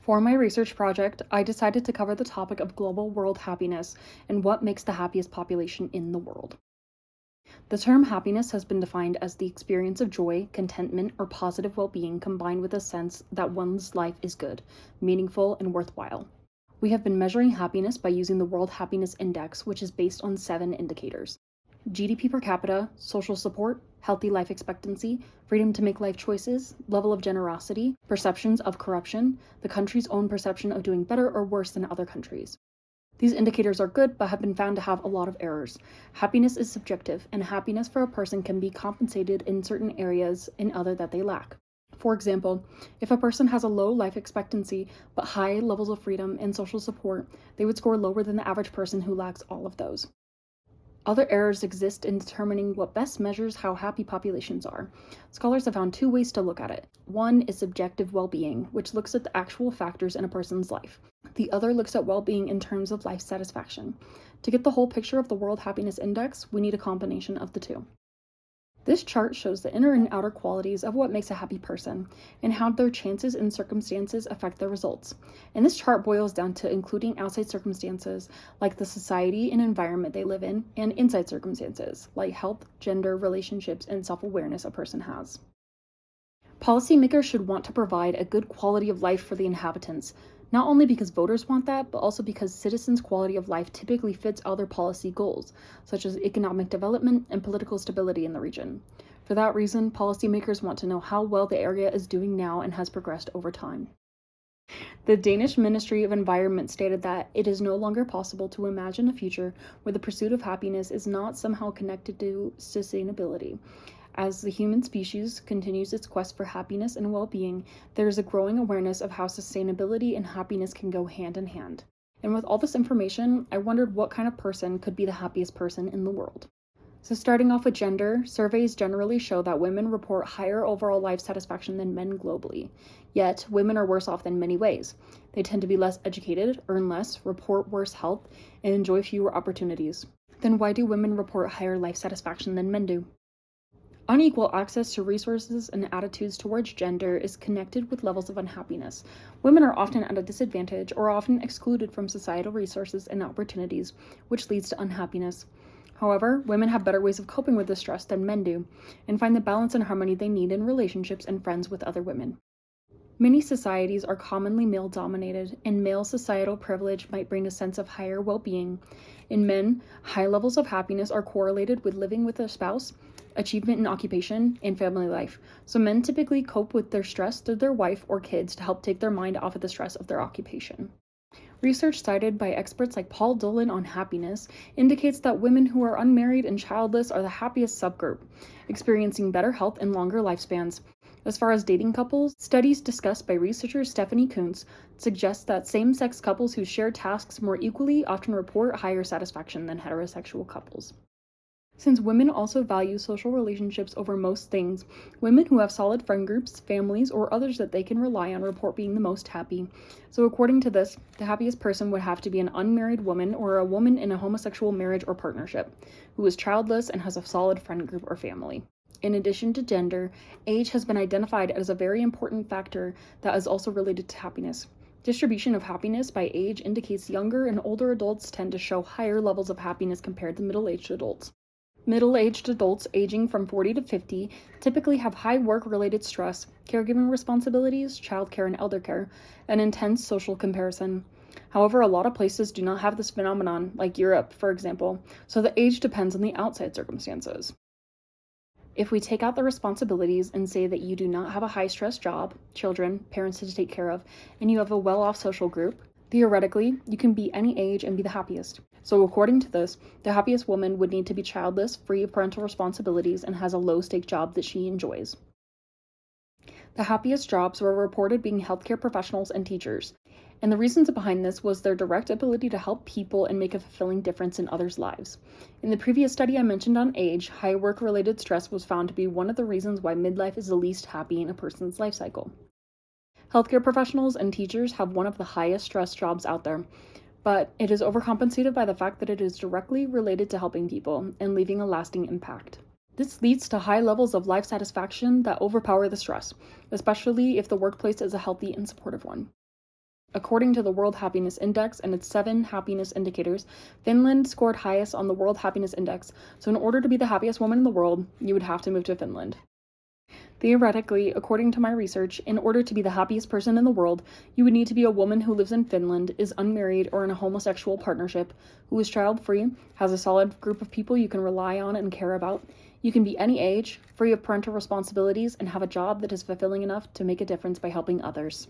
For my research project, I decided to cover the topic of global world happiness and what makes the happiest population in the world. The term happiness has been defined as the experience of joy, contentment, or positive well-being combined with a sense that one's life is good, meaningful, and worthwhile. We have been measuring happiness by using the World Happiness Index, which is based on 7 indicators: GDP per capita, social support, healthy life expectancy, freedom to make life choices, level of generosity, perceptions of corruption, the country's own perception of doing better or worse than other countries. These indicators are good, but have been found to have a lot of errors. Happiness is subjective, and happiness for a person can be compensated in certain areas in other that they lack. For example, if a person has a low life expectancy but high levels of freedom and social support, they would score lower than the average person who lacks all of those. Other errors exist in determining what best measures how happy populations are. Scholars have found 2 ways to look at it. One is subjective well-being, which looks at the actual factors in a person's life. The other looks at well-being in terms of life satisfaction. To get the whole picture of the World Happiness Index, we need a combination of the 2. This chart shows the inner and outer qualities of what makes a happy person, and how their chances and circumstances affect their results. And this chart boils down to including outside circumstances, like the society and environment they live in, and inside circumstances, like health, gender, relationships, and self-awareness a person has. Policymakers should want to provide a good quality of life for the inhabitants, not only because voters want that, but also because citizens' quality of life typically fits other policy goals, such as economic development and political stability in the region. For that reason, policymakers want to know how well the area is doing now and has progressed over time. The Danish Ministry of Environment stated that it is no longer possible to imagine a future where the pursuit of happiness is not somehow connected to sustainability. As the human species continues its quest for happiness and well-being, there is a growing awareness of how sustainability and happiness can go hand in hand. And with all this information, I wondered what kind of person could be the happiest person in the world. So starting off with gender, surveys generally show that women report higher overall life satisfaction than men globally. Yet, women are worse off in many ways. They tend to be less educated, earn less, report worse health, and enjoy fewer opportunities. Then why do women report higher life satisfaction than men do? Unequal access to resources and attitudes towards gender is connected with levels of unhappiness. Women are often at a disadvantage or often excluded from societal resources and opportunities, which leads to unhappiness. However, women have better ways of coping with this stress than men do, and find the balance and harmony they need in relationships and friends with other women. Many societies are commonly male-dominated, and male societal privilege might bring a sense of higher well-being. In men, high levels of happiness are correlated with living with a spouse, achievement in occupation, and family life. So men typically cope with their stress through their wife or kids to help take their mind off of the stress of their occupation. Research cited by experts like Paul Dolan on happiness indicates that women who are unmarried and childless are the happiest subgroup, experiencing better health and longer lifespans. As far as dating couples, studies discussed by researcher Stephanie Kuntz suggest that same-sex couples who share tasks more equally often report higher satisfaction than heterosexual couples. Since women also value social relationships over most things, women who have solid friend groups, families, or others that they can rely on report being the most happy. So according to this, the happiest person would have to be an unmarried woman or a woman in a homosexual marriage or partnership, who is childless and has a solid friend group or family. In addition to gender, age has been identified as a very important factor that is also related to happiness. Distribution of happiness by age indicates younger and older adults tend to show higher levels of happiness compared to middle-aged adults. Middle-aged adults aging from 40 to 50 typically have high work-related stress, caregiving responsibilities, childcare and elder care, and intense social comparison. However, a lot of places do not have this phenomenon, like Europe, for example, so the age depends on the outside circumstances. If we take out the responsibilities and say that you do not have a high-stress job, children, parents to take care of, and you have a well-off social group, theoretically, you can be any age and be the happiest. So according to this, the happiest woman would need to be childless, free of parental responsibilities, and has a low-stake job that she enjoys. The happiest jobs were reported being healthcare professionals and teachers, and the reasons behind this was their direct ability to help people and make a fulfilling difference in others' lives. In the previous study I mentioned on age, high work-related stress was found to be one of the reasons why midlife is the least happy in a person's life cycle. Healthcare professionals and teachers have one of the highest stress jobs out there, but it is overcompensated by the fact that it is directly related to helping people and leaving a lasting impact. This leads to high levels of life satisfaction that overpower the stress, especially if the workplace is a healthy and supportive one. According to the World Happiness Index and its 7 happiness indicators, Finland scored highest on the World Happiness Index, so in order to be the happiest woman in the world, you would have to move to Finland. Theoretically, according to my research, in order to be the happiest person in the world, you would need to be a woman who lives in Finland, is unmarried or in a homosexual partnership, who is child-free, has a solid group of people you can rely on and care about. You can be any age, free of parental responsibilities, and have a job that is fulfilling enough to make a difference by helping others.